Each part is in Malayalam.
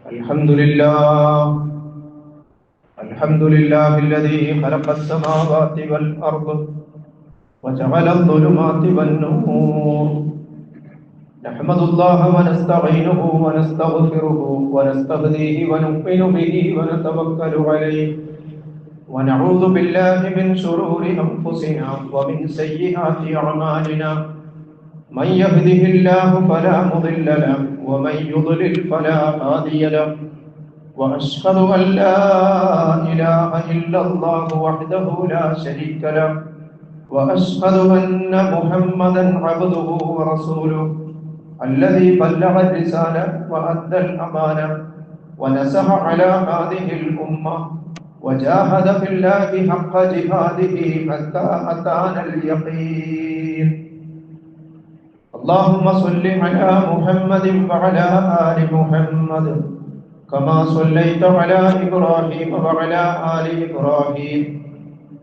الحمد لله الحمد لله الذي خلق السماوات والأرض وجعل الظلمات والنور. نحمد الله ونستعينه ونستغفره ونستهديه ونؤمن به ونتوكل عليه ونعوذ بالله من شرور أنفسنا ومن سيئات أعمالنا. من يهده الله فلا مضل له ومن يضلل فلا هادي له. وأشهد أن لا إله إلا الله وحده لا شريك له وأشهد أن محمدا عبده ورسوله الذي بلغ الرسالة وأدى الأمانة ونصح على هذه الأمة وجاهد في الله حق جهاده حتى أتانا اليقين. اللهم صل على محمد وعلى آل محمد كما صليت على إبراهيم وعلى آل إبراهيم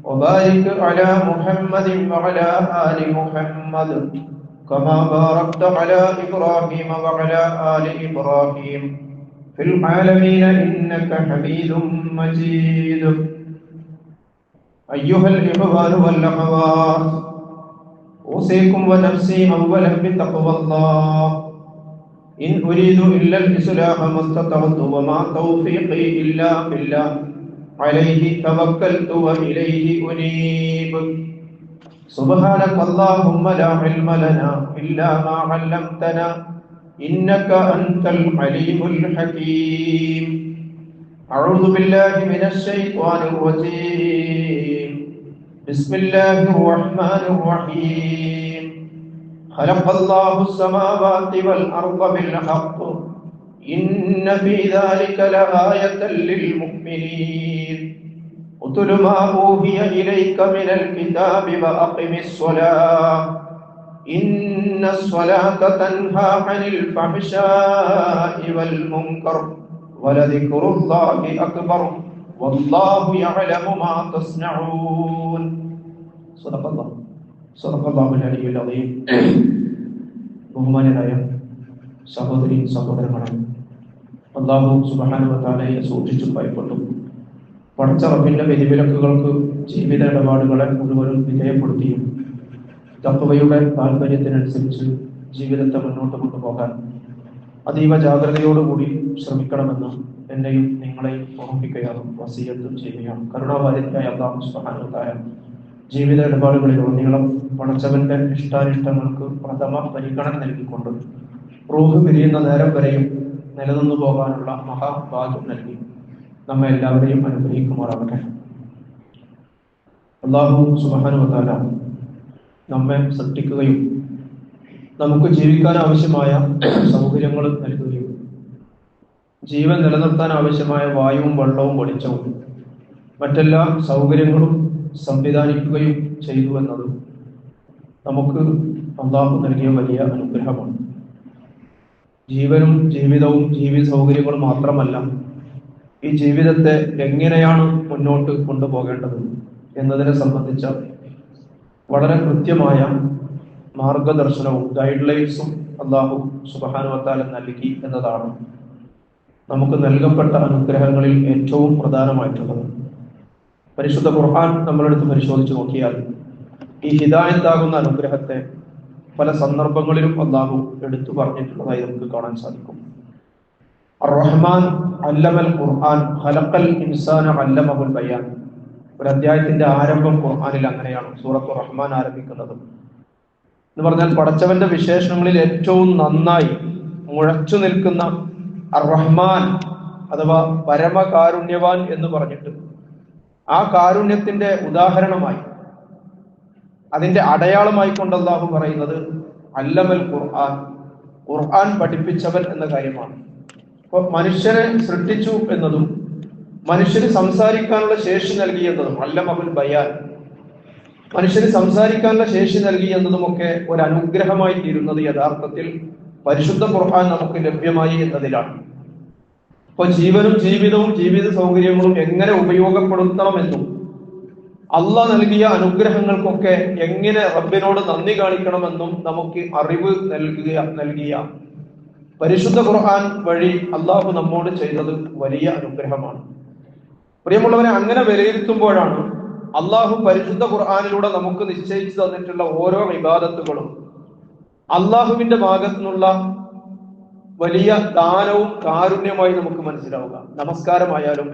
وبارك على محمد وعلى آل محمد كما باركت على إبراهيم وعلى آل إبراهيم في العالمين إنك حميد مجيد. أيها الإخوان والأخوات، أوصيكم ونفسي أولا بتقوى الله. إن أريد إلا الإصلاح ما استطعت وما توفيقي إلا بالله عليه توكلت وإليه أنيب. سبحانك اللهم لا علم لنا إلا ما علمتنا إنك أنت العليم الحكيم. أعوذ بالله من الشيطان الرجيم. بسم الله الرحمن الرحيم. خلق الله السماوات والأرض بالحق إن في ذلك لآية للمؤمنين. اتل ما أوحي إليك من الكتاب وأقم الصلاة إن الصلاة تنهى عن الفحشاء والمنكر ولذكر الله أكبر والله يعلم ما تصنعون. صدق الله العلي العظيم. ബഹുമാന്യരായ സഹോദരി സഹോദരങ്ങളെ, അല്ലാഹു സുബ്ഹാനഹു വ തആലയെ സൂക്ഷിച്ചു ഭയപ്പെട്ടു പടച്ച റബ്ബിന്റെ വിധിവിലക്കുകൾക്ക് ജീവിത ഇടപാടുകളെ മുഴുവനും വിധേയപ്പെടുത്തിയും തഖ്വയുടെ താൽപര്യത്തിനനുസരിച്ച് ജീവിതത്തെ മുന്നോട്ട് കൊണ്ടുപോകാൻ അതീവ ജാഗ്രതയോടുകൂടി ശ്രമിക്കണമെന്ന് എന്നെയും നിങ്ങളെയും ഓർമ്മിപ്പിക്കുകയാണ്, വസിയത്തും ചെയ്യുകയാണ്. കരുണാവാരിയായ അല്ലാഹു സുബ്ഹാനഹു വ തആല ജീവിത ഇടപാടുകളിലുടനീളം പടച്ചവന്റെ ഇഷ്ടാനിഷ്ടങ്ങൾക്ക് പ്രഥമ പരിഗണന നൽകിക്കൊണ്ട് റൂഹ് പിരിയുന്ന നേരം വരെയും നിലനിന്നു പോകാനുള്ള മഹാഭാഗ്യം നൽകി നമ്മെ എല്ലാവരെയും അനുഗ്രഹിക്കുമാറാകട്ടെ. അല്ലാഹു സുബ്ഹാനഹു വ തആല നമ്മെ സൃഷ്ടിക്കുകയും നമുക്ക് ജീവിക്കാൻ ആവശ്യമായ സൗകര്യങ്ങൾ നൽകുകയും ജീവൻ നിലനിർത്താൻ ആവശ്യമായ വായുവും വെള്ളവും വെളിച്ചവും മറ്റെല്ലാ സൗകര്യങ്ങളും സംവിധാനിക്കുകയും ചെയ്തു എന്നത് നമുക്ക് അല്ലാഹു നൽകിയ വലിയ അനുഗ്രഹമാണ്. ജീവനും ജീവിതവും ജീവിത സൗകര്യങ്ങളും മാത്രമല്ല, ഈ ജീവിതത്തെ എങ്ങനെയാണ് മുന്നോട്ട് കൊണ്ടുപോകേണ്ടത് എന്നതിനെ സംബന്ധിച്ച വളരെ കൃത്യമായ മാർഗദർശനവും ഗൈഡ് ലൈൻസും അല്ലാഹു സുബ്ഹാനഹു വ തആല നൽകി എന്നതാണ് നമുക്ക് നൽകപ്പെട്ട അനുഗ്രഹങ്ങളിൽ ഏറ്റവും പ്രധാനമായിട്ടുള്ളത്. പരിശുദ്ധ ഖുർആൻ നമ്മളെടുത്ത് പരിശോധിച്ച് നോക്കിയാൽ ഈ ഹിദായത്താകുന്ന അനുഗ്രഹത്തെ പല സന്ദർഭങ്ങളിലും അല്ലാഹു എടുത്തു പറഞ്ഞിട്ടുള്ളതായി നമുക്ക് കാണാൻ സാധിക്കും. അർ-റഹ്മാൻ അല്ലമൽ ഖുർആൻ ഖലഖൽ ഇൻസാന അല്ലമഹുൽ ബയാൻ. ഒരു അധ്യായത്തിന്റെ ആരംഭം ഖുർആനിൽ അങ്ങനെയാണ് സൂറത്തുർ റഹ്മാൻ ആരംഭിക്കുന്നത്. എന്ന് പറഞ്ഞാൽ പടച്ചവന്റെ വിശേഷണങ്ങളിൽ ഏറ്റവും നന്നായി മുഴച്ചു നിൽക്കുന്ന അർ-റഹ്മാൻ അഥവാ പരമകാരുണ്യവാൻ എന്ന് പറഞ്ഞിട്ട് ആ കാരുണ്യത്തിന്റെ ഉദാഹരണമായി അതിന്റെ അടയാളമായി കൊണ്ട് അല്ലാഹു പറയുന്നത് അല്ലമൽ ഖുർആൻ, ഖുർആൻ പഠിപ്പിച്ചവൻ എന്ന കാര്യമാണ്. അപ്പോൾ മനുഷ്യനെ സൃഷ്ടിച്ചു എന്നതും മനുഷ്യന് സംസാരിക്കാനുള്ള ശേഷി നൽകി എന്നതും അല്ലമഹുൽ ബയാൻ, മനുഷ്യന് സംസാരിക്കാനുള്ള ശേഷി നൽകി എന്നതുമൊക്കെ ഒരു അനുഗ്രഹമായി തീരുന്നത് യഥാർത്ഥത്തിൽ പരിശുദ്ധ ഖുർആൻ നമുക്ക് ലഭ്യമായി എന്നതിലാണ്. അപ്പോൾ ജീവനും ജീവിതവും ജീവിത സൗകര്യങ്ങളും എങ്ങനെ ഉപയോഗപ്പെടുത്തണമെന്നും അള്ളാഹ് നൽകിയ അനുഗ്രഹങ്ങൾക്കൊക്കെ എങ്ങനെ റബ്ബിനോട് നന്ദി കാണിക്കണമെന്നും നമുക്ക് അറിവ് നൽകിയ പരിശുദ്ധ ഖുർആൻ വഴി അള്ളാഹു നമ്മോട് ചെയ്തത് വലിയ അനുഗ്രഹമാണ്. പ്രിയമുള്ളവരെ, അങ്ങനെ വിലയിരുത്തുമ്പോഴാണ് അള്ളാഹു പരിശുദ്ധ ഖുർആനിലൂടെ നമുക്ക് നിശ്ചയിച്ചു തന്നിട്ടുള്ള ഓരോ ഇബാദത്തുകളും അള്ളാഹുവിന്റെ ഭാഗത്തു നിന്നുള്ള വലിയ ദാനവും കാരുണ്യമായി നമുക്ക് മനസ്സിലാവുക. നമസ്കാരമായാലും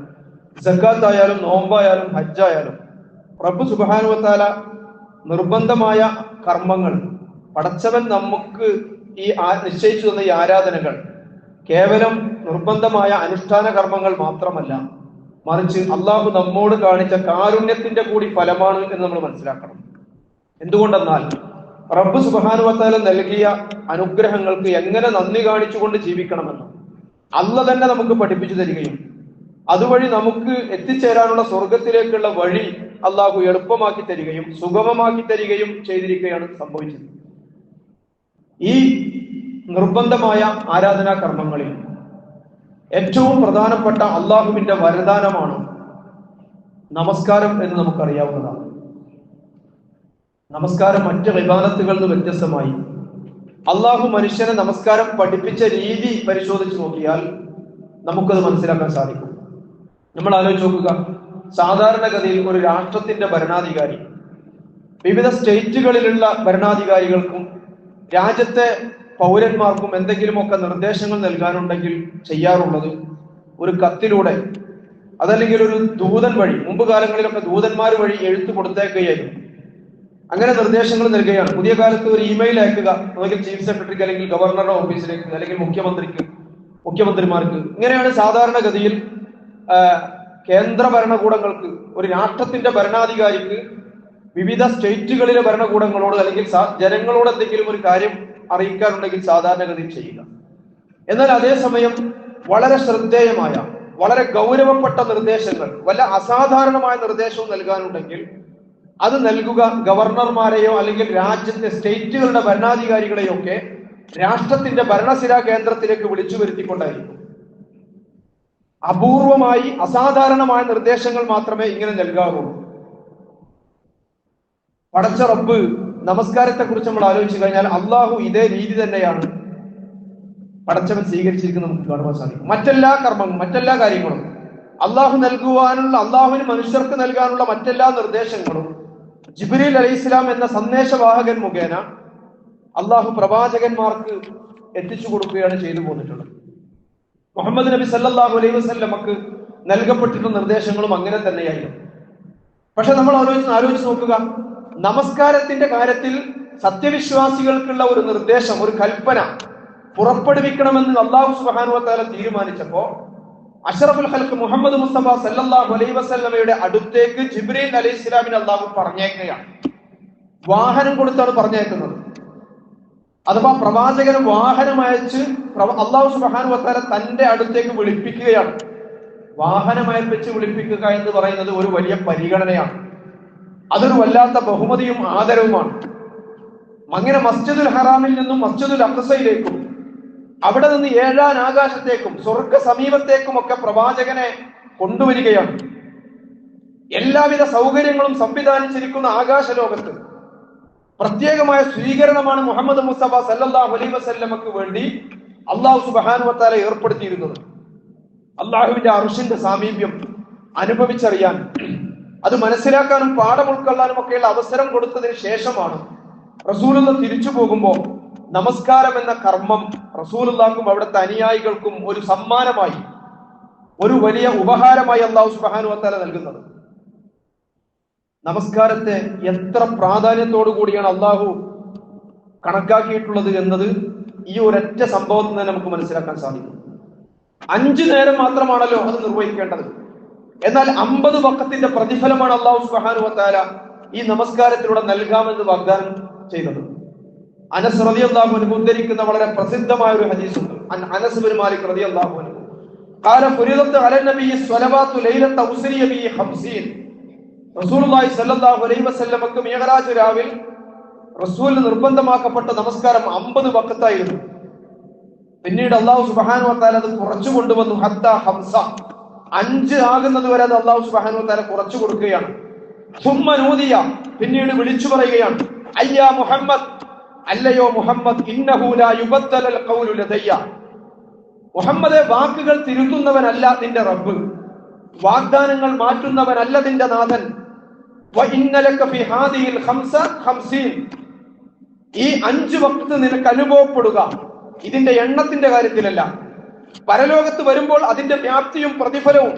സക്കാത്തായാലും നോമ്പായാലും ഹജ്ജായാലും റബ്ബ് സുബ്ഹാനഹു വ തആല നിർബന്ധമായ കർമ്മങ്ങൾ, പടച്ചവൻ നമുക്ക് ഈ നിശ്ചയിച്ചു തന്ന ഈ ആരാധനകൾ കേവലം നിർബന്ധമായ അനുഷ്ഠാന കർമ്മങ്ങൾ മാത്രമല്ല, മറിച്ച് അള്ളാഹു നമ്മോട് കാണിച്ച കാരുണ്യത്തിന്റെ കൂടി ഫലമാണ് എന്ന് നമ്മൾ മനസ്സിലാക്കണം. എന്തുകൊണ്ടെന്നാൽ റബ്ബ് സുബ്ഹാനഹു വ തആല നൽകിയ അനുഗ്രഹങ്ങൾക്ക് എങ്ങനെ നന്ദി കാണിച്ചുകൊണ്ട് ജീവിക്കണമെന്ന് അല്ലാഹ് തന്നെ നമുക്ക് പഠിപ്പിച്ചു തരികയും അതുവഴി നമുക്ക് എത്തിച്ചേരാനുള്ള സ്വർഗത്തിലേക്കുള്ള വഴി അള്ളാഹു എളുപ്പമാക്കി തരികയും സുഗമമാക്കി തരികയും ചെയ്തിരിക്കുകയാണ് സംഭവിച്ചത്. ഈ നിർബന്ധമായ ആരാധനാ കർമ്മങ്ങളിൽ ഏറ്റവും പ്രധാനപ്പെട്ട അള്ളാഹുവിന്റെ വരദാനമാണ് നമസ്കാരം എന്ന് നമുക്കറിയാവുന്നതാണ്. നമസ്കാരം മറ്റ് ഇബാദത്തുകളിൽ നിന്ന് വ്യത്യസ്തമായി അള്ളാഹു മനുഷ്യനെ നമസ്കാരം പഠിപ്പിച്ച രീതി പരിശോധിച്ച് നോക്കിയാൽ നമുക്കത് മനസ്സിലാക്കാൻ സാധിക്കും. നമ്മൾ ആലോചിച്ച് നോക്കുക, സാധാരണഗതിയിൽ ഒരു രാഷ്ട്രത്തിന്റെ ഭരണാധികാരി വിവിധ സ്റ്റേറ്റുകളിലുള്ള ഭരണാധികാരികൾക്കും രാജ്യത്തെ പൗരന്മാർക്കും എന്തെങ്കിലുമൊക്കെ നിർദ്ദേശങ്ങൾ നൽകാനുണ്ടെങ്കിൽ ചെയ്യാറുള്ളത് ഒരു കത്തിലൂടെ, അതല്ലെങ്കിൽ ഒരു ദൂതൻ വഴി. മുമ്പ് കാലങ്ങളിലൊക്കെ ദൂതന്മാർ വഴി എഴുത്ത് കൊടുത്തേക്കുകയായിരുന്നു. അങ്ങനെ നിർദ്ദേശങ്ങൾ നൽകുകയാണ്. പുതിയ കാലത്ത് ഒരു ഇമെയിൽ അയക്കുക, അല്ലെങ്കിൽ ചീഫ് സെക്രട്ടറിക്ക്, അല്ലെങ്കിൽ ഗവർണറുടെ ഓഫീസിലേക്ക്, അല്ലെങ്കിൽ മുഖ്യമന്ത്രിമാർക്ക്. ഇങ്ങനെയാണ് സാധാരണഗതിയിൽ കേന്ദ്ര ഭരണകൂടങ്ങൾക്ക്, ഒരു രാഷ്ട്രത്തിന്റെ ഭരണാധികാരിക്ക് വിവിധ സ്റ്റേറ്റുകളിലെ ഭരണകൂടങ്ങളോട് അല്ലെങ്കിൽ ജനങ്ങളോട് എന്തെങ്കിലും ഒരു കാര്യം അറിയിക്കാനുണ്ടെങ്കിൽ സാധാരണഗതിയിൽ ചെയ്യുക. എന്നാൽ അതേസമയം വളരെ ശ്രദ്ധേയമായ, വളരെ ഗൗരവപ്പെട്ട നിർദ്ദേശങ്ങൾ, വല്ല അസാധാരണമായ നിർദ്ദേശവും നൽകാനുണ്ടെങ്കിൽ അത് നൽകുക ഗവർണർമാരെയോ അല്ലെങ്കിൽ രാജ്യത്തെ സ്റ്റേറ്റുകളുടെ ഭരണാധികാരികളെയോ ഒക്കെ രാഷ്ട്രത്തിന്റെ ഭരണസിരാ കേന്ദ്രത്തിലേക്ക് വിളിച്ചു വരുത്തിക്കൊണ്ടായിരിക്കും. അപൂർവമായി അസാധാരണമായ നിർദ്ദേശങ്ങൾ മാത്രമേ ഇങ്ങനെ നൽകാറുള്ളൂ. പടച്ച റബ്ബ് നമസ്കാരത്തെ കുറിച്ച് നമ്മൾ ആലോചിച്ചു കഴിഞ്ഞാൽ അള്ളാഹു ഇതേ രീതി തന്നെയാണ് പടച്ചവൻ സ്വീകരിച്ചിരിക്കുന്നത് നമുക്ക് കാണുവാൻ സാധിക്കും. മറ്റെല്ലാ കർമ്മങ്ങളും, മറ്റെല്ലാ കാര്യങ്ങളും അള്ളാഹു നൽകുവാനുള്ള, അള്ളാഹുവിന് മനുഷ്യർക്ക് നൽകാനുള്ള മറ്റെല്ലാ നിർദ്ദേശങ്ങളും ജിബ്രീൽ അലൈഹിസ്സലാം എന്ന സന്ദേശവാഹകൻ മുഖേന അള്ളാഹു പ്രവാചകന്മാർക്ക് എത്തിച്ചു കൊടുക്കുകയാണ് ചെയ്തു പോന്നിട്ടുള്ളത്. മുഹമ്മദ് നബി സല്ലല്ലാഹു അലൈഹി വസല്ലമക്ക് നൽകപ്പെട്ടിട്ടുള്ള നിർദ്ദേശങ്ങളും അങ്ങനെ തന്നെയായിരുന്നു. പക്ഷെ നമ്മൾ ആലോചിച്ച് നോക്കുക, നമസ്കാരത്തിന്റെ കാര്യത്തിൽ സത്യവിശ്വാസികൾക്കുള്ള ഒരു നിർദ്ദേശം, ഒരു കൽപ്പന പുറപ്പെടുവിക്കണമെന്ന് അല്ലാഹു സുബ്ഹാനഹു വ തആല തീരുമാനിച്ചപ്പോ അഷ്റഫുൽ ഖൽഖ് മുഹമ്മദ് മുസ്തഫ സല്ലല്ലാഹു അലൈഹി വസല്ലമയുടെ അടുത്തേക്ക് ജിബ്രീൽ അലൈഹിസ്സലാമിനെ അല്ലാഹു പറഞ്ഞേക്കുകയാണ്. വാഹനം കൊടുത്താണ് പറഞ്ഞേക്കുന്നത്. അഥവാ പ്രവാചകന് വാഹനം അയച്ച് അല്ലാഹു സുബ്ഹാനഹു വ തആല തന്റെ അടുത്തേക്ക് വിളിപ്പിക്കുകയാണ്. വാഹനം അയപ്പിച്ച് വിളിപ്പിക്കുക എന്ന് പറയുന്നത് ഒരു വലിയ പരിഗണനയാണ്. അതൊരു വല്ലാത്ത ബഹുമതിയും ആദരവുമാണ്. അങ്ങനെ മസ്ജിദുൽ ഹറാമിൽ നിന്നും മസ്ജിദുൽ അഖ്സയിലേക്കും അവിടെ നിന്ന് ഏഴാൻ ആകാശത്തേക്കും സ്വർഗ സമീപത്തേക്കും ഒക്കെ പ്രവാചകനെ കൊണ്ടുവരികയാണ്. എല്ലാവിധ സൗകര്യങ്ങളും സംവിധാനിച്ചിരിക്കുന്ന ആകാശ ലോകത്ത് പ്രത്യേകമായ സ്വീകരണമാണ് മുഹമ്മദ് മുസ്തഫ സല്ലല്ലാഹു അലൈഹി വസല്ലമക്ക് വേണ്ടി അല്ലാഹു സുബ്ഹാനഹു വ തആല ഏർപ്പെടുത്തിയിരുന്നത്. അല്ലാഹുവിന്റെ അർശിന്റെ സാമീപ്യം അനുഭവിച്ചറിയാൻ, അത് മനസ്സിലാക്കാനും പാഠം ഉൾക്കൊള്ളാനും ഒക്കെയുള്ള അവസരം കൊടുത്തതിന് ശേഷമാണ് റസൂലുള്ളാഹി തിരിച്ചു പോകുമ്പോൾ നമസ്കാരം എന്ന കർമ്മം റസൂലുള്ളാഹിക്കും അവിടുത്തെ അനുയായികൾക്കും ഒരു സമ്മാനമായി, ഒരു വലിയ ഉപഹാരമായി അല്ലാഹു സുബ്ഹാനഹു വ തആല നൽകുന്നത്. നമസ്കാരത്തെ എത്ര പ്രാധാന്യത്തോടു കൂടിയാണ് അള്ളാഹു കണക്കാക്കിയിട്ടുള്ളത് എന്നത് ഈ ഒരൊറ്റ സംഭവത്തിൽ നിന്ന് നമുക്ക് മനസ്സിലാക്കാൻ സാധിക്കും. 5 നേരം മാത്രമാണല്ലോ അത് നിർവഹിക്കേണ്ടത്. എന്നാൽ 50 വഖത്തിന്റെ പ്രതിഫലമാണ് അല്ലാഹു സുബ്ഹാനഹു വ തആല ഈ നമസ്കാരത്തിലൂടെ നൽകാമെന്ന് വാഗ്ദാനം ചെയ്തത്. അനസ് റളിയല്ലാഹു അൻഹു ഉദ്ധരിക്കുന്ന വളരെ പ്രസിദ്ധമായ ഒരു ഹദീസ് ഉണ്ട്. അനസ് ബിൻ മാലിക് റളിയല്ലാഹു അൻഹു قال فرضت على النبي الصلوات ليله اسري به 50. റസൂലുള്ളാഹി സ്വല്ലല്ലാഹു അലൈഹി വസല്ലമക്ക് മിഅ്റാജ് രാവിൽ റസൂലിന് നിർബന്ധമാക്കപ്പെട്ട നമസ്കാരം 50 വഖത്തായിരുന്നു. പിന്നീട് അല്ലാഹു സുബ്ഹാനഹു വ തആല അത് കുറച്ചു കൊണ്ടുവന്നു. ഹത്താ 5 ആകുന്നത് വരെ അത് അല്ലാഹു സുബ്ഹാനഹു വ തആല കുറച്ചു കൊടുക്കുകയാണ്. സുമ്മ നൂദിയ, പിന്നീട് വിളിച്ചു പറയുകയാണ്, അയ്യാ മുഹമ്മദ്, അല്ലയോ മുഹമ്മദ്, ഇന്നഹു ലാ യുബദ്ദലൽ ഖൗലു ലദയ്യ, മുഹമ്മദെ, വാക്കുകൾ തിരുത്തുന്നവനല്ല നിന്റെ റബ്ബ്, വാഗ്ദാനങ്ങൾ മാറ്റുന്നവനല്ല നിന്റെ നാഥൻ. ഈ 5 വക്ത് നിനക്ക് അനുഭവപ്പെടുക, ഇതിന്റെ എണ്ണത്തിന്റെ കാര്യത്തിലല്ല, പരലോകത്ത് വരുമ്പോൾ അതിന്റെ വ്യാപ്തിയും പ്രതിഫലവും,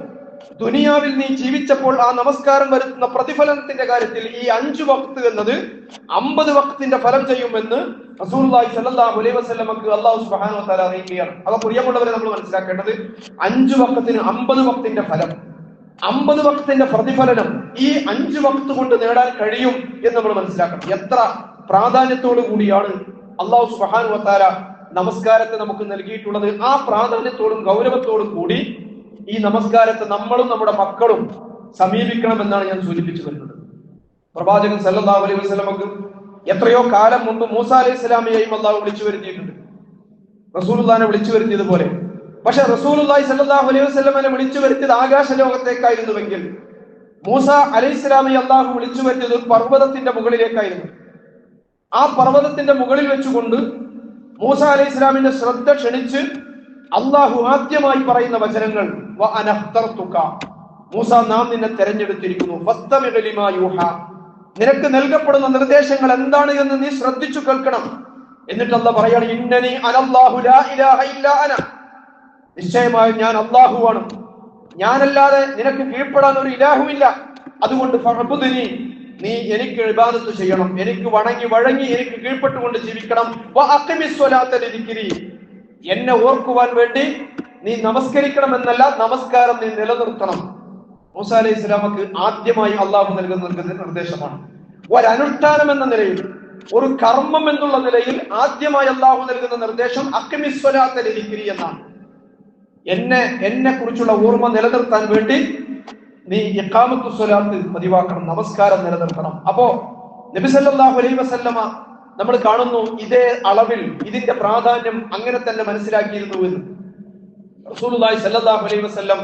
ദുനിയാവിൽ നീ ജീവിച്ചപ്പോൾ ആ നമസ്കാരം വരുത്തുന്ന പ്രതിഫലത്തിന്റെ കാര്യത്തിൽ ഈ 5 വക്ത് എന്നത് 50 വക്തിന്റെ ഫലം ചെയ്യുമെന്ന് റസൂലുള്ളാഹി സ്വല്ലല്ലാഹു അലൈഹി വസല്ലമക്ക് അല്ലാഹു സുബ്ഹാനഹു വ തആല അറിയിക്കുകയാണ്. അപ്പോൾ പ്രിയമുള്ളവരെ, നമ്മൾ മനസ്സിലാക്കേണ്ടത് 5 വക്തിന് 50 വക്തിന്റെ ഫലം, 50 വക്തിന്റെ പ്രതിഫലനം ഈ 5 വക്ത് കൊണ്ട് നേടാൻ കഴിയും എന്ന് നമ്മൾ മനസ്സിലാക്കണം. എത്ര പ്രാധാന്യത്തോടു കൂടിയാണ് അല്ലാഹു സുബ്ഹാനഹു വ തആല നമസ്കാരത്തെ നമുക്ക് നൽകിയിട്ടുള്ളത്. ആ പ്രാധാന്യത്തോടും ഗൗരവത്തോടും കൂടി ഈ നമസ്കാരത്തെ നമ്മളും നമ്മുടെ മക്കളും സമീപിക്കണമെന്നാണ് ഞാൻ സൂചിപ്പിച്ചു വരുന്നത്. പ്രവാചകൻ സല്ലല്ലാഹു അലൈഹി വസല്ലമക്ക് എത്രയോ കാലം മുമ്പ് മൂസാ അലൈഹി സ്വലാമിയെയും അല്ലാഹു വിളിച്ചു വരുത്തിയിട്ടുണ്ട്, റസൂലുള്ളാഹിനെ വിളിച്ചു വരുത്തിയതുപോലെ. പക്ഷെ റസൂലുള്ളാഹി സ്വല്ലല്ലാഹു അലൈഹി വസല്ലമയെ വിളിച്ചു വരുത്തിയത് ആകാശ ലോകത്തേക്കായിരുന്നുവെങ്കിൽ മൂസ അലൈഹി സ്വലാമിയെ അല്ലാഹു വിളിച്ചു വരുത്തിയത് പർവ്വതത്തിന്റെ മുകളിലേക്കായിരുന്നു. ആ പർവ്വതത്തിന്റെ മുകളിൽ വെച്ചുകൊണ്ട് മൂസ അലൈഹി സ്വലാമിന്റെ ശ്രദ്ധ ക്ഷണിച്ച് അള്ളാഹു ആദ്യമായി പറയുന്ന വചനങ്ങൾ, മൂസ, നാം നിന്നെ തെരഞ്ഞെടുത്തിരിക്കുന്നു, നിനക്ക് നൽകപ്പെടുന്ന നിർദ്ദേശങ്ങൾ എന്താണ് എന്ന് നീ ശ്രദ്ധിച്ചു കേൾക്കണം. എന്നിട്ട് അല്ലാഹു പറയാണ്, ഇന്നനി അനല്ലാഹു ലാ ഇലാഹ ഇല്ലാ അന, നിശ്ചയമായും ഞാൻ അല്ലാഹുവാണ്, ഞാനല്ലാതെ നിനക്ക് കീഴ്പ്പെടാൻ ഒരു ഇലാഹുമില്ല. അതുകൊണ്ട് ഫഅബ്ദുനി, നീ എനിക്ക് ഇബാദത്ത് ചെയ്യണം, എനിക്ക് വഴങ്ങി എനിക്ക് കീഴ്പ്പെട്ടുകൊണ്ട് ജീവിക്കണം. വഅഖിമിസ് സ്വലാത്ത ലിദിക്രി, എന്നെ ഓർക്കുവാൻ വേണ്ടി നീ നമസ്കരിക്കണം എന്നല്ല, നമസ്കാരം നീ നിലനിർത്തണം. മൂസ അലൈഹി സ്വലാമക്ക് ആദ്യമായി അള്ളാഹു നൽകുന്ന നിർദ്ദേശമാണ്. ഒരനുഷ്ഠാനം എന്ന നിലയിൽ, ഒരു കർമ്മം എന്നുള്ള നിലയിൽ ആദ്യമായി അള്ളാഹു നൽകുന്ന നിർദ്ദേശം അഖിമിസ് സ്വലാത്ത ലിദിക്രി എന്നാണ്. എന്നെ കുറിച്ചുള്ള ഓർമ്മ നിലനിർത്താൻ വേണ്ടി നീ ഇഖാമത്തു സ്വലാത്ത് പതിവാക്കണം, നമസ്കാരം നിലനിർത്തണം. അപ്പോ നബി സല്ലല്ലാഹു അലൈഹി വസല്ലമ നമ്മൾ കാണുന്നു ഇതേ അളവിൽ ഇതിന്റെ പ്രാധാന്യം അങ്ങനെ തന്നെ മനസ്സിലാക്കിയിരുന്നു എന്ന്. റസൂലുള്ളാഹി സ്വല്ലല്ലാഹു അലൈഹി വസല്ലം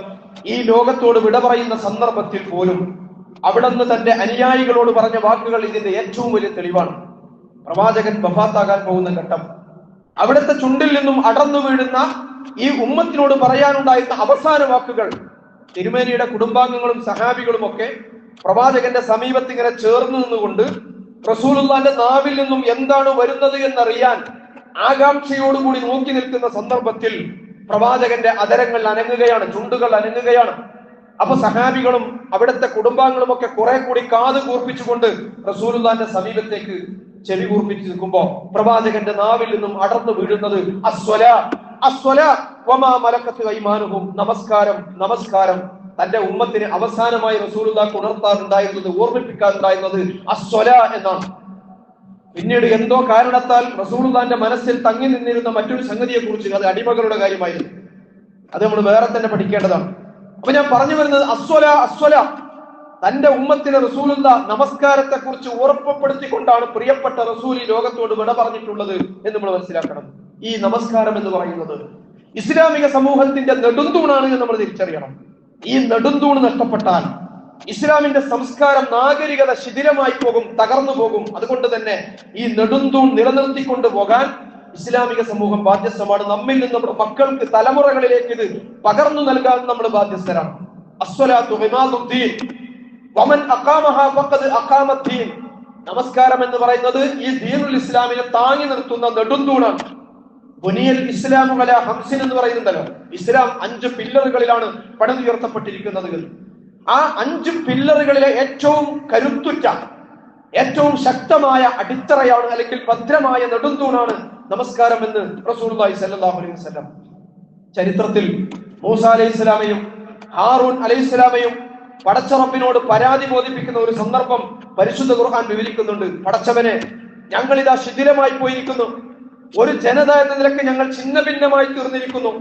ഈ ലോകത്തോട് വിട പറയുന്ന സന്ദർഭത്തിൽ പോലും അവിടുന്ന് തന്റെ അനുയായികളോട് പറഞ്ഞ വാക്കുകൾ ഇതിന്റെ ഏറ്റവും വലിയ തെളിവാണ്. പ്രവാചകൻ വഫാത്താകാൻ പോകുന്ന ഘട്ടം, അവിടുത്തെ ചുണ്ടിൽ നിന്നും അടർന്നു വീഴുന്ന ഈ ഉമ്മത്തിനോട് പറയാനുണ്ടായിരുന്ന അവസാന വാക്കുകൾ, തിരുമേനിയുടെ കുടുംബാംഗങ്ങളും സഹാബികളും ഒക്കെ പ്രവാചകന്റെ സമീപത്ത് ഇങ്ങനെ ചേർന്ന് നിന്നുകൊണ്ട് റസൂലുള്ളാഹിന്റെ നാവിൽ നിന്നും എന്താണ് വരുന്നത് എന്നറിയാൻ ആകാംക്ഷയോടുകൂടി നോക്കി നിൽക്കുന്ന സന്ദർഭത്തിൽ പ്രവാചകന്റെ അധരങ്ങൾ അനങ്ങുകയാണ്, ചുണ്ടുകൾ അനങ്ങുകയാണ്. അപ്പൊ സഹാബികളും അവിടുത്തെ കുടുംബാംഗങ്ങളും ഒക്കെ കുറെ കൂടി കാത് കൂർപ്പിച്ചുകൊണ്ട് റസൂലുള്ളാഹിന്റെ സമീപത്തേക്ക് ചെവി കൂർപ്പിച്ച് നിൽക്കുമ്പോ പ്രവാചകന്റെ നാവിൽ നിന്നും അടർന്നു വീഴുന്നത് നമസ്കാരം. തന്റെ ഉമ്മത്തിന് അവസാനമായി റസൂലുള്ളാഹി ഉണർത്താറുണ്ടായിരുന്നത്, ഓർമ്മിപ്പിക്കാറുണ്ടായിരുന്നത് അസ്വലാ എന്നാണ്. പിന്നീട് എന്തോ കാരണത്താൽ റസൂലുള്ളാഹിന്റെ മനസ്സിൽ തങ്ങി നിന്നിരുന്ന മറ്റൊരു സംഗതിയെ കുറിച്ച്, അത് അടിമകളുടെ കാര്യമായിരുന്നു. അത് നമ്മൾ വേറെ തന്നെ പഠിക്കേണ്ടതാണ്. അപ്പൊ ഞാൻ പറഞ്ഞു വരുന്നത് അസ്വലാ, തന്റെ ഉമ്മത്തിന് റസൂലുള്ളാഹി നമസ്കാരത്തെ കുറിച്ച് ഉറപ്പുപ്പെടുത്തിക്കൊണ്ടാണ് പ്രിയപ്പെട്ട റസൂൽ ഈ ലോകത്തോട് വിട പറഞ്ഞിട്ടുള്ളത് എന്ന് നമ്മൾ മനസ്സിലാക്കണം. ഈ നമസ്കാരം എന്ന് പറയുന്നത് ഇസ്ലാമിക സമൂഹത്തിന്റെ നെടുന്തൂണാണ് എന്ന് നമ്മൾ തിരിച്ചറിയണം. ഈ നെടുന്തൂണ് നഷ്ടപ്പെട്ടാൽ ഇസ്ലാമിന്റെ സംസ്കാരം, നാഗരികത ശിഥിലമായി പോകും, തകർന്നു പോകും. അതുകൊണ്ട് തന്നെ ഈ നെടുന്തൂൺ നിലനിർത്തിക്കൊണ്ടു പോകാൻ ഇസ്ലാമിക സമൂഹം ബാധ്യസ്ഥമാണ്. നമ്മിൽ നിന്ന് നമ്മുടെ മക്കൾക്ക്, തലമുറകളിലേക്ക് ഇത് പകർന്നു നൽകാൻ നമ്മൾ ബാധ്യസ്ഥരാണ്. അസ്വലാത്തു ഇമാദുദ്ദീൻ വമൻ അഖാമഹാ ഫഖദ് അഖാമദ്ദീൻ. നമസ്കാരം എന്ന് പറയുന്നത് ഈ ദീനുൽ ഇസ്ലാമിനെ താങ്ങി നിർത്തുന്ന നെടുന്തൂണാണ്. ബുനിയൽ ഇസ്ലാമു അലാ ഹംസിൻ എന്ന് പറയുന്നുണ്ടല്ലോ, ഇസ്ലാം 5 പില്ലറുകളിലാണ് പണിതുയർത്തപ്പെട്ടിരിക്കുന്നത്. ആ 5 പില്ലറുകളിലെ ഏറ്റവും കരുത്തുറ്റ, ഏറ്റവും ശക്തമായ അടിത്തറയാണ്, അല്ലെങ്കിൽ ഭദ്രമായ നെടുന്തൂണാണ് നമസ്കാരം എന്ന് റസൂലുള്ളാഹി സ്വല്ലല്ലാഹു അലൈഹി വസല്ലം. ചരിത്രത്തിൽ മൂസ അലൈഹിസ്സലാമയും ഹാറൂൻ അലൈഹിസ്സലാമയും പടച്ച റബ്ബിനോട് പരാതി ബോധിപ്പിക്കുന്ന ഒരു സന്ദർഭം പരിശുദ്ധ ഖുർആൻ വിവരിക്കുന്നുണ്ട്. പടച്ചവനെ, ഞങ്ങൾ ഇതാ ശിഥിലമായി പോയിരിക്കുന്നു, ഒരു ജനത എന്ന നിലയ്ക്ക് ഞങ്ങൾ ഛിന്ന ഭിന്നമായി തീർന്നിരിക്കുന്നു.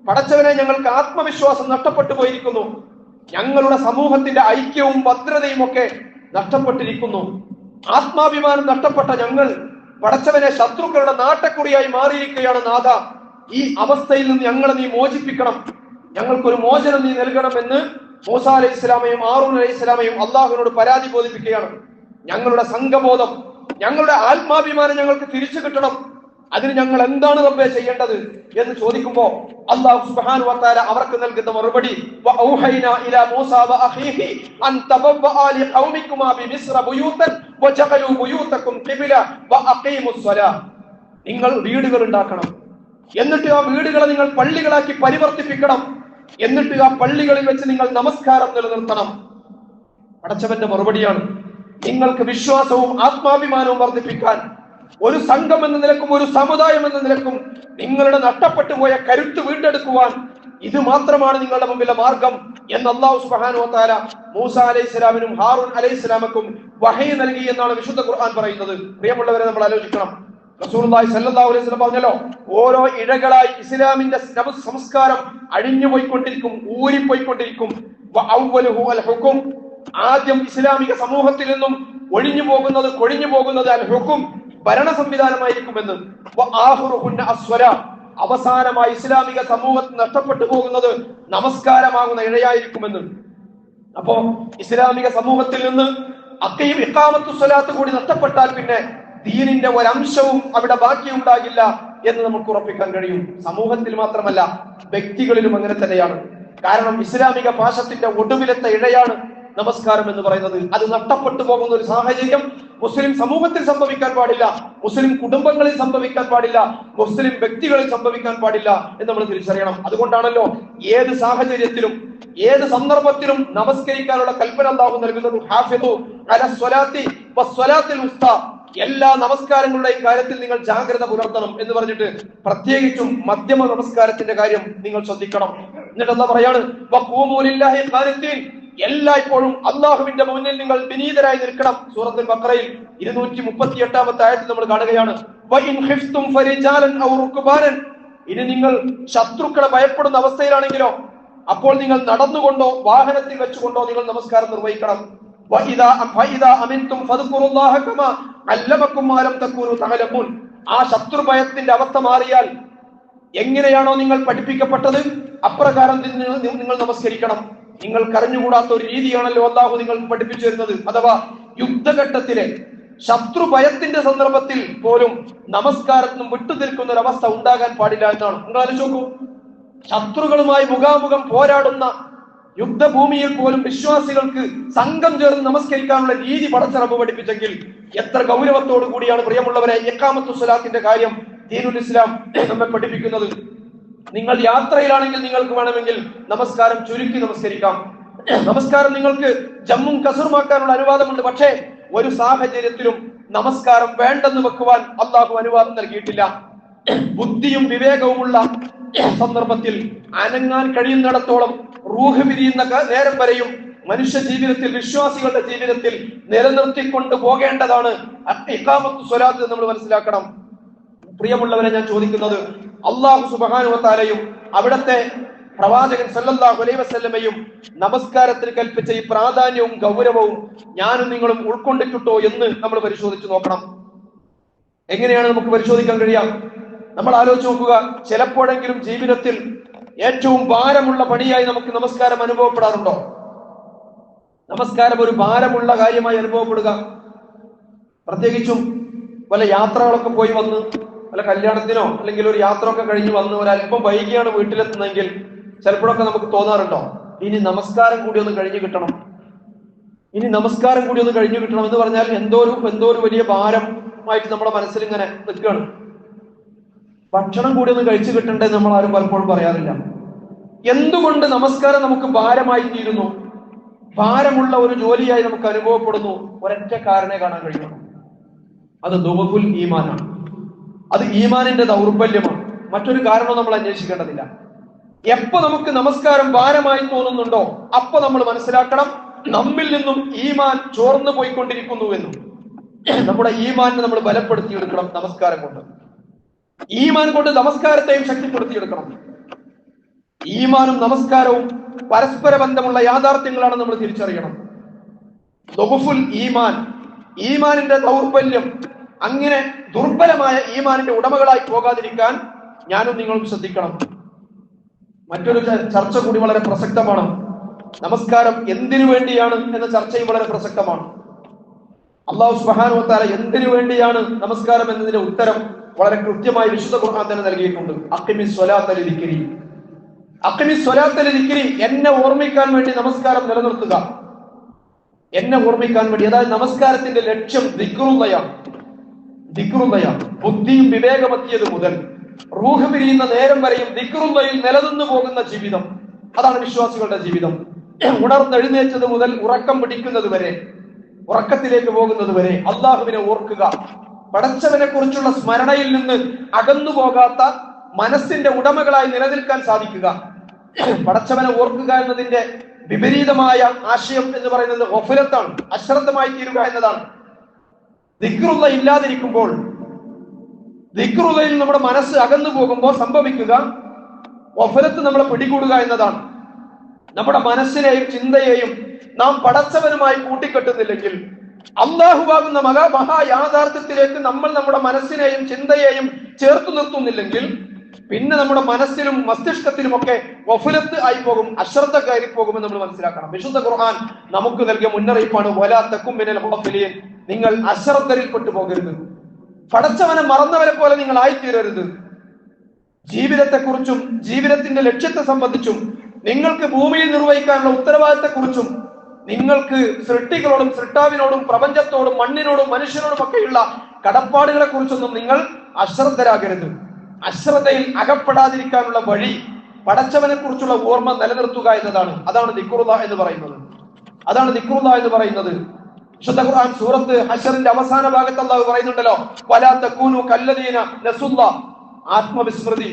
പടച്ചവനെ, ഞങ്ങൾക്ക് ആത്മവിശ്വാസം നഷ്ടപ്പെട്ടു പോയിരിക്കുന്നു, ഞങ്ങളുടെ സമൂഹത്തിന്റെ ഐക്യവും ഭദ്രതയും ഒക്കെ നഷ്ടപ്പെട്ടിരിക്കുന്നു. ആത്മാഭിമാനം നഷ്ടപ്പെട്ട ഞങ്ങൾ പടച്ചവനെ ശത്രുക്കളുടെ നാട്ടക്കുറിയായി മാറിയിരിക്കുകയാണ്. നാഥ, ഈ അവസ്ഥയിൽ നിന്ന് ഞങ്ങളെ നീ മോചിപ്പിക്കണം, ഞങ്ങൾക്കൊരു മോചനം നീ നൽകണമെന്ന് മൂസ അലൈഹി സ്വലാമയും ഹാറൂൻ അലൈഹി സ്വലാമയും അള്ളാഹുവിനോട് പരാതി ബോധിപ്പിക്കുകയാണ്. ഞങ്ങളുടെ സംഘബോധം, ഞങ്ങളുടെ ആത്മാഭിമാനം ഞങ്ങൾക്ക് തിരിച്ചു കിട്ടണം, അതിന് ഞങ്ങൾ എന്താണ് റബ്ബേ ചെയ്യേണ്ടത് എന്ന് ചോദിക്കുമ്പോ അല്ലാഹു സുബ്ഹാനഹു വ തആല അവർക്ക് നൽകുന്ന മറുപടി വഔഹൈനാ ഇലാ മൂസാ വഅഖീഹി അൻ തബവ്വഅ ലിഖൗമികുമാ ബിമിസ്ര ബുയൂതൻ വജഅലൂ ബുയൂതകും ഖിബ്ല വഅഖീമുസ് സ്വലാ. നിങ്ങൾ വീടുകൾ ഉണ്ടാക്കണം, എന്നിട്ട് ആ വീടുകളെ നിങ്ങൾ പള്ളികളാക്കി പരിവർത്തിപ്പിക്കണം, എന്നിട്ട് ആ പള്ളികളിൽ വെച്ച് നിങ്ങൾ നമസ്കാരം നിലനിർത്തണം. പടച്ചവന്റെ മറുപടിയാണ്, നിങ്ങൾക്ക് വിശ്വാസവും ആത്മാഭിമാനവും വർദ്ധിപ്പിക്കാൻ ഒരു സംഘം എന്ന നിലക്കും ഒരു സമുദായം എന്ന നിലക്കും നിങ്ങളുടെ നഷ്ടപ്പെട്ടു പോയ കരുത്ത് വീണ്ടെടുക്കുവാൻ ഇത് മാത്രമാണ് നിങ്ങളുടെ മുമ്പിലെ മാർഗം എന്ന് അല്ലാഹു സുബ്ഹാനഹു വ തആല മൂസ അലൈഹിസ്സലാമിനും ഹാറൂൻ അലൈഹിസ്സലാമക്കും വഹയി നൽകി എന്നാണ് വിശുദ്ധ ഖുർആൻ പറയുന്നത്. പ്രിയമുള്ളവരെ, നമ്മൾ ആലോചിക്കണം. റസൂലുള്ളാഹി സ്വല്ലല്ലാഹു അലൈഹി വസല്ലം പറഞ്ഞല്ലോ, ഓരോ ഇഴകളായി ഇസ്ലാമിന്റെ സംസ്കാരം അഴിഞ്ഞുപോയിക്കൊണ്ടിരിക്കും, ഊരിപ്പോയിക്കൊണ്ടിരിക്കും. വഅവ്വലുഹു അൽ ഹുക്കും, ആദ്യം ഇസ്ലാമിക സമൂഹത്തിൽ നിന്നും ഒഴിഞ്ഞു പോകുന്നത് അൽ ഹുക്കും, ഭരണ സംവിധാനമായിരിക്കുമെന്ന്. വആഖിറുഹുന്ന അസ്വലാ, അവസാനമായി ഇസ്ലാമിക സമൂഹത്തിൽ നഷ്ടപ്പെട്ടു പോകുന്നത് നമസ്കാരമാകുന്ന ഇഴയായിരിക്കുമെന്ന്. അപ്പോ ഇസ്ലാമിക സമൂഹത്തിൽ നിന്ന് ഇഖാമത്തു സ്വലാത്ത് കൂടി നഷ്ടപ്പെട്ടാൽ പിന്നെ ദീനിന്റെ ഒരംശവും അവിടെ ബാക്കിയുണ്ടാകില്ല എന്ന് നമുക്ക് ഉറപ്പിക്കാൻ കഴിയും. സമൂഹത്തിൽ മാത്രമല്ല, വ്യക്തികളിലും അങ്ങനെ തന്നെയാണ്. കാരണം ഇസ്ലാമിക പാശത്തിന്റെ ഒടുവിലത്തെ ഇഴയാണ് നമസ്കാരം എന്ന് പറയുന്നത്. അത് നഷ്ടപ്പെട്ടു പോകുന്ന ഒരു സാഹചര്യം മുസ്ലിം സമൂഹത്തിൽ സംഭവിക്കാൻ പാടില്ല, മുസ്ലിം കുടുംബങ്ങളിൽ സംഭവിക്കാൻ പാടില്ല, മുസ്ലിം വ്യക്തികളിൽ സംഭവിക്കാൻ പാടില്ല എന്ന് നമ്മൾ തിരിച്ചറിയണം. അതുകൊണ്ടാണല്ലോ ഏത് സാഹചര്യത്തിലും ഏത് സന്ദർഭത്തിലും നമസ്കരിക്കാനുള്ള കൽപ്പന അല്ലാഹു നൽകുന്നത്. ഹാഫിദു അല സ്വലാത്തി വസ്വലാത്തിൽ ഉസ്താ, എല്ലാ നമസ്കാരങ്ങളുടെയും കാര്യത്തിൽ നിങ്ങൾ ജാഗ്രത പുലർത്തണം എന്ന് പറഞ്ഞിട്ട് പ്രത്യേകിച്ചും മധ്യമ നമസ്കാരത്തിന്റെ കാര്യം നിങ്ങൾ ശ്രദ്ധിക്കണം. എന്നിട്ട് എന്താ പറയാണ്, വഖൂമു ലില്ലാഹി ഖാനിതീൻ, എല്ലായ്പ്പോഴും അള്ളാഹുവിന്റെ മുന്നിൽ നിങ്ങൾ വിനീതരായി നിൽക്കണം. സൂറത്തുൽ ബഖറയിൽ 238-ാമത്തെ ആയത്തിൽ നമ്മൾ കാണുകയാണ്, വഇൻ ഖിഫ്തും ഫരിജാലൻ ഔ റുക്ബാനൻ, ഇനി നിങ്ങൾ ശത്രുക്കളെ ഭയപ്പെടുന്ന അവസ്ഥയിലാണെങ്കിലോ അപ്പോൾ നിങ്ങൾ നടന്നുകൊണ്ടോ വാഹനത്തിൽ വെച്ചുകൊണ്ടോ നിങ്ങൾ നമസ്കാരം നിർവഹിക്കണം. വഇദാ അമിൻതും ഫദ്കുറുല്ലാഹ കമാ അല്ലമകും മാ ലം തകൂനു തഅലമൂൻ, ആ ശത്രു ഭയത്തിന്റെ അവസ്ഥ മാറിയാൽ എങ്ങനെയാണോ നിങ്ങൾ പഠിപ്പിക്കപ്പെട്ടത് അപ്രകാരം നിങ്ങൾ നമസ്കരിക്കണം. നിങ്ങൾ കരഞ്ഞുകൂടാത്ത ഒരു രീതിയാണല്ലോ അല്ലാഹു നിങ്ങൾക്ക് പഠിപ്പിച്ചു തരുന്നത്. അഥവാ യുദ്ധഘട്ടത്തിലെ ശത്രു ഭയത്തിന്റെ സന്ദർഭത്തിൽ പോലും നമസ്കാരത്തിനും വിട്ടുനിൽക്കുന്ന ഒരു അവസ്ഥ ഉണ്ടാകാൻ പാടില്ല എന്നാണ്. നിങ്ങൾ ആലോചിച്ച് നോക്കൂ, ശത്രുക്കളുമായി മുഖാമുഖം പോരാടുന്ന യുദ്ധഭൂമിയിൽ പോലും വിശ്വാസികൾക്ക് സംഘം ചേർന്ന് നമസ്കരിക്കാനുള്ള രീതി പടച്ച റബ്ബ് പഠിപ്പിച്ചെങ്കിൽ എത്ര ഗൗരവത്തോടു കൂടിയാണ് പ്രിയമുള്ളവരെ ഇഖാമത്തു സ്വലാത്തിന്റെ കാര്യം ദീനുൽ ഇസ്ലാം നമ്മെ പഠിപ്പിക്കുന്നത്. നിങ്ങൾ യാത്രയിലാണെങ്കിൽ നിങ്ങൾക്ക് വേണമെങ്കിൽ നമസ്കാരം ചുരുക്കി നമസ്കരിക്കാം. നമസ്കാരം നിങ്ങൾക്ക് ജമ്മും കസറുമാക്കാനുള്ള അനുവാദമുണ്ട്. പക്ഷേ ഒരു സാഹചര്യത്തിലും നമസ്കാരം വേണ്ടെന്ന് വെക്കുവാൻ അല്ലാഹു അനുവാദം നൽകിയിട്ടില്ല. ബുദ്ധിയും വിവേകവുമുള്ള സന്ദർഭത്തിൽ അനങ്ങാൻ കഴിയുന്നിടത്തോളം റൂഹ് പിരിയുന്ന നേരം വരെയും മനുഷ്യ ജീവിതത്തിൽ, വിശ്വാസികളുടെ ജീവിതത്തിൽ നിലനിർത്തിക്കൊണ്ട് പോകേണ്ടതാണ് ഇഖാമത്തു സ്വലാത്ത്. നമ്മൾ മനസ്സിലാക്കണം. പ്രിയമുള്ളവരെ, ഞാൻ ചോദിക്കുന്നത്, അല്ലാഹു സുബ്ഹാനഹു വ തആലയും അവിടുത്തെ പ്രവാചകൻ സല്ലല്ലാഹു അലൈഹി വസല്ലമയും നമസ്കാരത്തിന് കൽപ്പിച്ച ഈ പ്രാധാന്യവും ഗൗരവവും ഞാനും നിങ്ങളും ഉൾക്കൊണ്ടിട്ടുണ്ടോ എന്ന് നമ്മൾ പരിശോധിച്ചു നോക്കണം. എങ്ങനെയാണ് നമുക്ക് പരിശോധിക്കാൻ കഴിയാം? നമ്മൾ ആലോചിച്ച് നോക്കുക, ചിലപ്പോഴെങ്കിലും ജീവിതത്തിൽ ഏറ്റവും ഭാരമുള്ള പണിയായി നമുക്ക് നമസ്കാരം അനുഭവപ്പെടാറുണ്ടോ? നമസ്കാരം ഒരു ഭാരമുള്ള കാര്യമായി അനുഭവപ്പെടുക, പ്രത്യേകിച്ചും വല്ല യാത്രകളൊക്കെ പോയി വന്ന്, വല്ല കല്യാണത്തിനോ അല്ലെങ്കിൽ ഒരു യാത്ര ഒക്കെ കഴിഞ്ഞ് വന്ന് ഒരല്പം വൈകിയാണ് വീട്ടിലെത്തുന്നതെങ്കിൽ ചിലപ്പോഴൊക്കെ നമുക്ക് തോന്നാറുണ്ടോ, ഇനി നമസ്കാരം കൂടി ഒന്ന് കഴിഞ്ഞു കിട്ടണം, ഇനി നമസ്കാരം കൂടി ഒന്ന് കഴിഞ്ഞു കിട്ടണം എന്ന് പറഞ്ഞാൽ എന്തോ ഒരു വലിയ ഭാരമായിട്ട് നമ്മുടെ മനസ്സിൽ ഇങ്ങനെ നിൽക്കുകയാണ്. ഭക്ഷണം കൂടി ഒന്ന് കഴിച്ചു കിട്ടണ്ടേ നമ്മൾ ആരും പലപ്പോഴും പറയാറില്ല. എന്തുകൊണ്ട് നമസ്കാരം നമുക്ക് ഭാരമായി തീരുന്നു, ഭാരമുള്ള ഒരു ജോലിയായി നമുക്ക് അനുഭവപ്പെടുന്നു? ഒരൊറ്റ കാരണേ കാണാൻ കഴിയുള്ളൂ, അത് ദുബുൽ ഈമാനാണ്. അത് ഈമാനിന്റെ ദൗർബല്യമാണ്. മറ്റൊരു കാരണം നമ്മൾ അന്വേഷിക്കേണ്ടതില്ല. എപ്പോ നമുക്ക് നമസ്കാരം ഭാരമായി തോന്നുന്നുണ്ടോ അപ്പൊ നമ്മൾ മനസ്സിലാക്കണം, നമ്മിൽ നിന്നും ഈമാൻ ചോർന്നു പോയിക്കൊണ്ടിരിക്കുന്നു എന്നും. നമ്മുടെ ഈമാനെ നമ്മൾ ബലപ്പെടുത്തിയെടുക്കണം നമസ്കാരം കൊണ്ട്. ഈമാൻ കൊണ്ട് നമസ്കാരത്തെയും ശക്തിപ്പെടുത്തിയെടുക്കണം. ഈമാനും നമസ്കാരവും പരസ്പര ബന്ധമുള്ള യാഥാർത്ഥ്യങ്ങളാണ് നമ്മൾ തിരിച്ചറിയണം. ദുബുൽ ഈമാൻ, ഈമാനിന്റെ ദൗർബല്യം, അങ്ങനെ ദുർബലമായ ഈമാനിന്റെ ഉടമകളായി പോകാതിരിക്കാൻ ഞാനും നിങ്ങളും ശ്രദ്ധിക്കണം. മറ്റൊരു ചർച്ച കൂടി വളരെ പ്രസക്തമാണ്. നമസ്കാരം എന്തിനു വേണ്ടിയാണ് എന്ന ചർച്ചയും വളരെ പ്രസക്തമാണ്. അല്ലാഹു സുബ്ഹാനഹു വ തആല എന്തിനു വേണ്ടിയാണ് നമസ്കാരം എന്നതിന്റെ ഉത്തരം വളരെ കൃത്യമായി വിശുദ്ധ ഖുർആൻ തന്നെ നൽകിയിട്ടുണ്ട്. അഖിമിസ് സ്വലാത്ത ലിദിക്രി, അഖിമിസ് സ്വലാത്ത ലിദിക്രി, എന്നെ ഓർമ്മിക്കാൻ വേണ്ടി നമസ്കാരം നിലനിർത്തുക. എന്നെ ഓർമ്മിക്കാൻ വേണ്ടി, അതായത് നമസ്കാരത്തിന്റെ ലക്ഷ്യം ദിക്റുള്ളയാണ്. ദിക്റുള്ളയാണ്. ബുദ്ധിയും വിവേകമെത്തിയത് മുതൽ റൂഹ് പിരിയുന്ന നേരം വരെയും ദിക്റുള്ളയിൽ നിലനിന്നു പോകുന്ന ജീവിതം, അതാണ് വിശ്വാസികളുടെ ജീവിതം. ഉണർന്നെഴുന്നേറ്റത് മുതൽ ഉറക്കം പിടിക്കുന്നത് വരെ, ഉറക്കത്തിലേക്ക് പോകുന്നത് വരെ അള്ളാഹുവിനെ ഓർക്കുക. പടച്ചവനെ കുറിച്ചുള്ള സ്മരണയിൽ നിന്ന് അകന്നു പോകാത്ത മനസ്സിന്റെ ഉടമകളായി നിലനിൽക്കാൻ സാധിക്കുക. പടച്ചവനെ ഓർക്കുക എന്നതിന്റെ വിപരീതമായ ആശയം എന്ന് പറയുന്നത് ഗഫലത്താണ്, അശ്രദ്ധമായി തീരുക എന്നതാണ്. ദിക്റുള്ള ഇല്ലാതിരിക്കുമ്പോൾ, ദിക്റുള്ളയിൽ നമ്മുടെ മനസ്സ് അകന്നു പോകുമ്പോൾ സംഭവിക്കുക ഗഫലത്ത് നമ്മളെ പിടികൂടുക എന്നതാണ്. നമ്മുടെ മനസ്സിനെയും ചിന്തയെയും നാം പടച്ചവനുമായി കൂട്ടിക്കെട്ടുന്നില്ലെങ്കിൽ, അള്ളാഹുവാകുന്ന മഹായാഥാർത്ഥ്യത്തിലേക്ക് നമ്മൾ നമ്മുടെ മനസ്സിനെയും ചിന്തയെയും ചേർത്തു നിർത്തുന്നില്ലെങ്കിൽ, പിന്നെ നമ്മുടെ മനസ്സിലും മസ്തിഷ്കത്തിലുമൊക്കെ ഗഫലത്ത് ആയി പോകും, അശ്രദ്ധ കയറി പോകുമെന്ന് നമ്മൾ മനസ്സിലാക്കണം. വിശുദ്ധ ഖുർആൻ നമുക്ക് നൽകിയ മുന്നറിയിപ്പാണ്, വലാ തകും മിനൽ ഗാഫിലീൻ, നിങ്ങൾ അശ്രദ്ധയിൽപ്പെട്ടു പോകരുത്, പടച്ചവനെ മറന്നവരെ പോലെ നിങ്ങൾ ആയിത്തീരരുത്. ജീവിതത്തെക്കുറിച്ചും ജീവിതത്തിന്റെ ലക്ഷ്യത്തെ സംബന്ധിച്ചും നിങ്ങൾക്ക് ഭൂമിയിൽ നിർവഹിക്കാനുള്ള ഉത്തരവാദിത്തത്തെക്കുറിച്ചും നിങ്ങൾക്ക് സൃഷ്ടികളോടും സൃഷ്ടാവിനോടും പ്രപഞ്ചത്തോടും മണ്ണിനോടും മനുഷ്യരോടും ഒക്കെയുള്ള കടപ്പാടുകളെ കുറിച്ചൊന്നും നിങ്ങൾ അശ്രദ്ധരാകരുത്. അശ്രദ്ധയിൽ അകപ്പെടാതിരിക്കാനുള്ള വഴി പടച്ചവനെ കുറിച്ചുള്ള ഓർമ്മ നിലനിർത്തുക എന്നതാണ്. അതാണ് ദിക്റുല്ലാ എന്ന് പറയുന്നത്. അതാണ് ദിക്റുല്ലാ എന്ന് പറയുന്നത്. വിശുദ്ധ ഖുർആൻ സൂറത്ത് ഹശറിന്റെ അവസാന ഭാഗത്ത് അല്ലാഹു പറയുന്നുണ്ടല്ലോ, വലാ തകൂനു കല്ലദീന നസുല്ലാ, ആത്മവിസ്മൃതി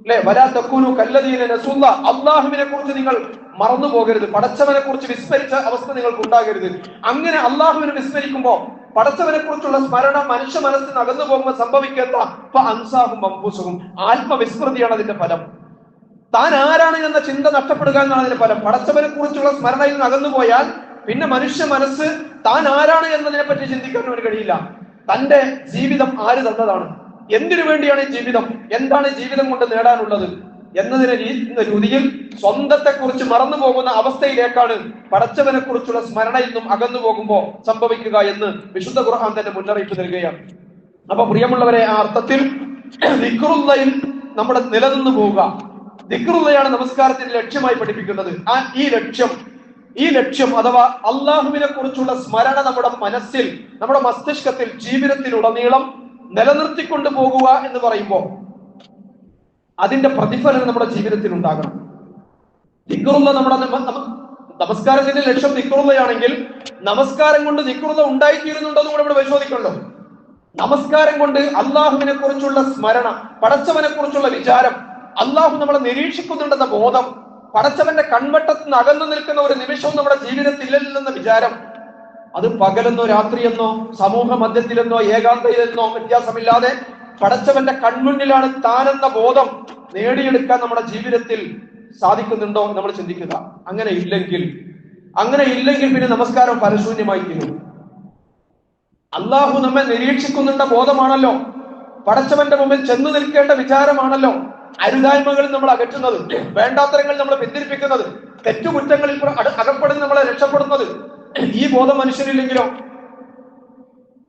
അല്ലെ, വലാ തകൂനു കല്ലദീന നസുല്ലാ, അല്ലാഹുവിനെ കുറിച്ച് നിങ്ങൾ മറന്നു പോകരുത്, പടച്ചവനെ കുറിച്ച് വിസ്മരിച്ച അവസ്ഥ നിങ്ങൾക്ക് ഉണ്ടാകരുത്. അങ്ങനെ അള്ളാഹുവിനെ വിസ്മരിക്കുമ്പോ പടച്ചവനെ കുറിച്ചുള്ള സ്മരണ മനുഷ്യ മനസ്സിന് അകന്നു പോകുമ്പോൾ സംഭവിക്കാത്ത അൻസാഹും അംഫുസഹും, ആത്മവിസ്മൃതിയാണ് അതിന്റെ ഫലം. താൻ ആരാണ് എന്ന ചിന്ത നഷ്ടപ്പെടുക എന്നാണ് അതിന്റെ ഫലം. പടച്ചവനെ കുറിച്ചുള്ള സ്മരണയിൽ നിന്ന് അകന്നു പോയാൽ പിന്നെ മനുഷ്യ മനസ്സ് താൻ ആരാണ് എന്നതിനെ പറ്റി ചിന്തിക്കാൻ അവന് കഴിയില്ല. തന്റെ ജീവിതം ആര് തന്നതാണ്, എന്തിനു വേണ്ടിയാണ് ഈ ജീവിതം, എന്താണ് ജീവിതം കൊണ്ട് നേടാനുള്ളത് എന്നതിനെ രീതിയിൽ സ്വന്തത്തെ കുറിച്ച് മറന്നു പോകുന്ന അവസ്ഥയിലേക്കാണ് പടച്ചവനെ കുറിച്ചുള്ള സ്മരണയിൽ നിന്നും അകന്നു പോകുമ്പോൾ സംഭവിക്കുക എന്ന് വിശുദ്ധ ഖുർആൻ തന്നെ മുന്നറിയിപ്പ് നൽകുകയാണ്. അപ്പൊ പ്രിയമുള്ളവരെ, ആ അർത്ഥത്തിൽ ദിക്റുള്ളയിൽ നമ്മുടെ നിലനിന്നു പോവുക, ദിക്റുള്ളയാണ് നമസ്കാരത്തിന്റെ ലക്ഷ്യമായി പഠിപ്പിക്കുന്നത്. ഈ ലക്ഷ്യം അഥവാ അള്ളാഹുവിനെ കുറിച്ചുള്ള സ്മരണ നമ്മുടെ മനസ്സിൽ, നമ്മുടെ മസ്തിഷ്കത്തിൽ, ജീവിതത്തിലുടനീളം നിലനിർത്തിക്കൊണ്ടു പോകുക എന്ന് പറയുമ്പോൾ അതിന്റെ പ്രതിഫലനം നമ്മുടെ ജീവിതത്തിൽ ഉണ്ടാകണം. ദിക്റുള്ള നമ്മുടെ നമസ്കാരത്തിന്റെ ലക്ഷ്യം ദിക്റുള്ളയാണെങ്കിൽ നമസ്കാരം കൊണ്ട് ദിക്റുള്ള ഉണ്ടായിത്തീരുന്നുണ്ടോ എന്ന് കൂടെ ഇവിടെ പരിശോധിക്കണല്ലോ. നമസ്കാരം കൊണ്ട് അള്ളാഹുവിനെ കുറിച്ചുള്ള സ്മരണ, പടച്ചവനെ കുറിച്ചുള്ള വിചാരം, അള്ളാഹു നമ്മളെ നിരീക്ഷിക്കുന്നുണ്ടെന്ന ബോധം, പടച്ചവന്റെ കൺവട്ടത്തിൽ നിന്ന് അകന്നു നിൽക്കുന്ന ഒരു നിമിഷവും നമ്മുടെ ജീവിതത്തിൽ ഇല്ലെന്ന വിചാരം, അത് പകലെന്നോ രാത്രിയെന്നോ സമൂഹ മധ്യത്തിലെന്നോ ഏകാന്തയിലെന്നോ വ്യത്യാസമില്ലാതെ പടച്ചവന്റെ കൺമുന്നിലാണ് താനെന്ന ബോധം നേടിയെടുക്കാൻ നമ്മുടെ ജീവിതത്തിൽ സാധിക്കുന്നുണ്ടോ നമ്മൾ ചിന്തിക്കുക. അങ്ങനെ ഇല്ലെങ്കിൽ പിന്നെ നമസ്കാരം ഫലശൂന്യമായി തീരും. അള്ളാഹു നമ്മെ നിരീക്ഷിക്കുന്നുണ്ട ബോധമാണല്ലോ, പടച്ചവന്റെ മുമ്പിൽ ചെന്നു നിൽക്കേണ്ട വിചാരമാണല്ലോ അരുതായ്മകളിൽ നമ്മൾ അകറ്റുന്നത്, വേണ്ടാത്തരങ്ങളിൽ നമ്മൾ പിന്തിരിപ്പിക്കുന്നത്, തെറ്റുകുറ്റങ്ങളിൽ അകപ്പെടുന്ന നമ്മളെ രക്ഷപ്പെടുന്നത്. ഈ ബോധം മനുഷ്യനില്ലെങ്കിലോ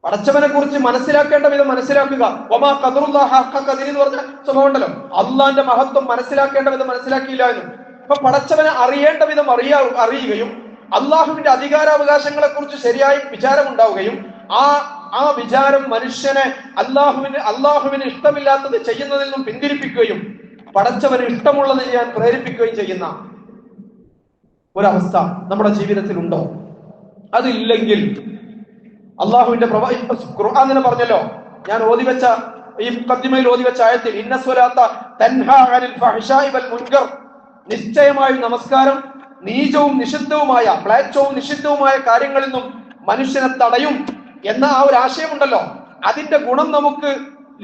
പടച്ചവനെ കുറിച്ച് മനസ്സിലാക്കേണ്ട വിധം മനസ്സിലാക്കുക. ഒമാ ഖദറുല്ലാഹ ഹഖ ഖദരി എന്ന് പറഞ്ഞ സ്വഭാവം ഉണ്ടല്ലോ, അള്ളാന്റെ മഹത്വം മനസ്സിലാക്കേണ്ട വിധം മനസ്സിലാക്കിയില്ല എന്ന്. അപ്പൊ പടച്ചവനെ അറിയേണ്ട വിധം അറിയുകയും അള്ളാഹുവിന്റെ അധികാരാവകാശങ്ങളെ കുറിച്ച് ശരിയായ വിചാരം ഉണ്ടാവുകയും ആ വിചാരം മനുഷ്യനെ അള്ളാഹുവിന് ഇഷ്ടമില്ലാത്തത് ചെയ്യുന്നതിൽ നിന്നും പിന്തിരിപ്പിക്കുകയും പടച്ചവന് ഇഷ്ടമുള്ളത് ചെയ്യാൻ പ്രേരിപ്പിക്കുകയും ചെയ്യുന്ന ഒരവസ്ഥ നമ്മുടെ ജീവിതത്തിൽ ഉണ്ടോ? അതില്ലെങ്കിൽ അള്ളാഹുവിന്റെ ഖുർആൻ തന്നെ പറഞ്ഞല്ലോ, ഞാൻ ഓതിവെച്ച ഈ മുഖദ്ദിമയിൽ ഓതിവെച്ച ആയത്തിൽ, ഇന്ന സ്വലാത്ത തൻഹാ അനിൽ ഫഹ്ശാഇ വൽ മുൻകർ, നിശ്ചയമായും നമസ്കാരം നീചവും നിഷിദ്ധവുമായ, മ്ലേച്ഛവും നിഷിദ്ധവുമായ കാര്യങ്ങളിൽ നിന്നും മനുഷ്യനെ തടയും എന്ന ആ ഒരു ആശയമുണ്ടല്ലോ. അതിന്റെ ഗുണം നമുക്ക്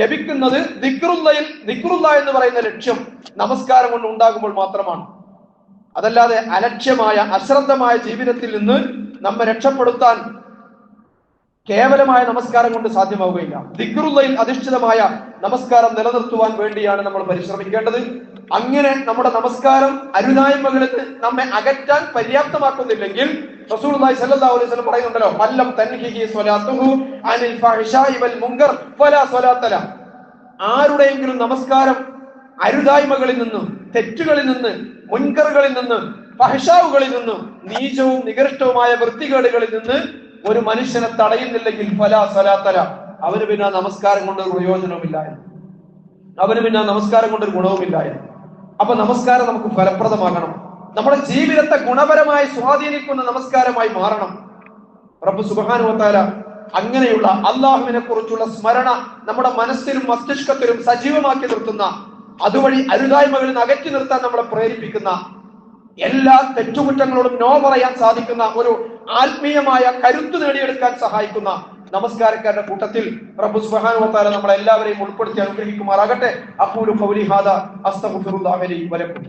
ലഭിക്കുന്നത് ദിക്റുള്ള എന്ന് പറയുന്ന ലക്ഷ്യം നമസ്കാരം കൊണ്ട് ഉണ്ടാകുമ്പോൾ മാത്രമാണ്. അതല്ലാതെ അലക്ഷ്യമായ അശ്രദ്ധമായ ജീവിതത്തിൽ നിന്ന് നമ്മെ രക്ഷപ്പെടുത്താൻ കേവലമായ നമസ്കാരം കൊണ്ട് സാധ്യമാവുകയില്ല. ദിക്റുള്ളയിൽ അധിഷ്ഠിതമായ നമസ്കാരം നിലനിർത്തുവാൻ വേണ്ടിയാണ് നമ്മൾ പരിശ്രമിക്കേണ്ടത്. അങ്ങനെ നമ്മുടെ നമസ്കാരം അരുതായ്മകളിൽ നമ്മെ അകറ്റാൻ പര്യാപ്തമാക്കുന്നില്ലെങ്കിൽ റസൂലുള്ളാഹി സ്വല്ലല്ലാഹു അലൈഹി വസല്ലം പറയുന്നുണ്ടല്ലോ, മല്ലം തൻഹിഹി സ്വലാത്തുഹു അനിൽ ഫഹ്ശാഇ വൽ മുൻകർ ഫലാ സ്വലാത്ത ലഹു, ആരുടെയെങ്കിലും നമസ്കാരം അരുതായ്മകളിൽ നിന്ന്, തെറ്റുകളിൽ നിന്ന്, മുൻകറുകളിൽ നിന്ന്, ഫഹ്ശാവുകളിൽ നിന്ന്, നീചവും നികൃഷ്ടവുമായ വൃത്തികേടുകളിൽ നിന്ന് ഒരു മനുഷ്യനെ തടയുന്നില്ലെങ്കിൽ ഫലാ സ്വലാത്തല, അവന് പിന്നെ നമസ്കാരം കൊണ്ടൊരു പ്രയോജനവുമില്ല എന്ന്, അവന് പിന്നെ നമസ്കാരം കൊണ്ടൊരു ഗുണവുമില്ല എന്ന്. അപ്പൊ നമസ്കാരം നമുക്ക് ഫലപ്രദമാകണം, നമ്മുടെ ജീവിതത്തെ ഗുണപരമായി സ്വാധീനിക്കുന്ന നമസ്കാരമായി മാറണം. റബ്ബ് സുബ്ഹാനഹു വ തആല അങ്ങനെയുള്ള അള്ളാഹുവിനെ കുറിച്ചുള്ള സ്മരണ നമ്മുടെ മനസ്സിലും മസ്തിഷ്കത്തിലും സജീവമാക്കി നിർത്തുന്ന, അതുവഴി അരുതായ്മകളിൽ നിന്ന് അകറ്റി നിർത്താൻ നമ്മളെ പ്രേരിപ്പിക്കുന്ന, എല്ലാ തെറ്റുകുറ്റങ്ങളോടും നോ പറയാൻ സാധിക്കുന്ന ഒരു ആത്മീയമായ കരുത്ത് നേടിയെടുക്കാൻ സഹായിക്കുന്ന നമസ്കാരക്കാരുടെ കൂട്ടത്തിൽ റബ്ബ് സുബ്ഹാനഹു വ തആല നമ്മളെല്ലാവരെയും ഉൾപ്പെടുത്തി അനുഗ്രഹിക്കുമാറാകട്ടെ. അഖൂലു ഖൗലി ഹാദാ അസ്തഗ്ഫിറുല്ലാഹ ലി വ ലക്കും.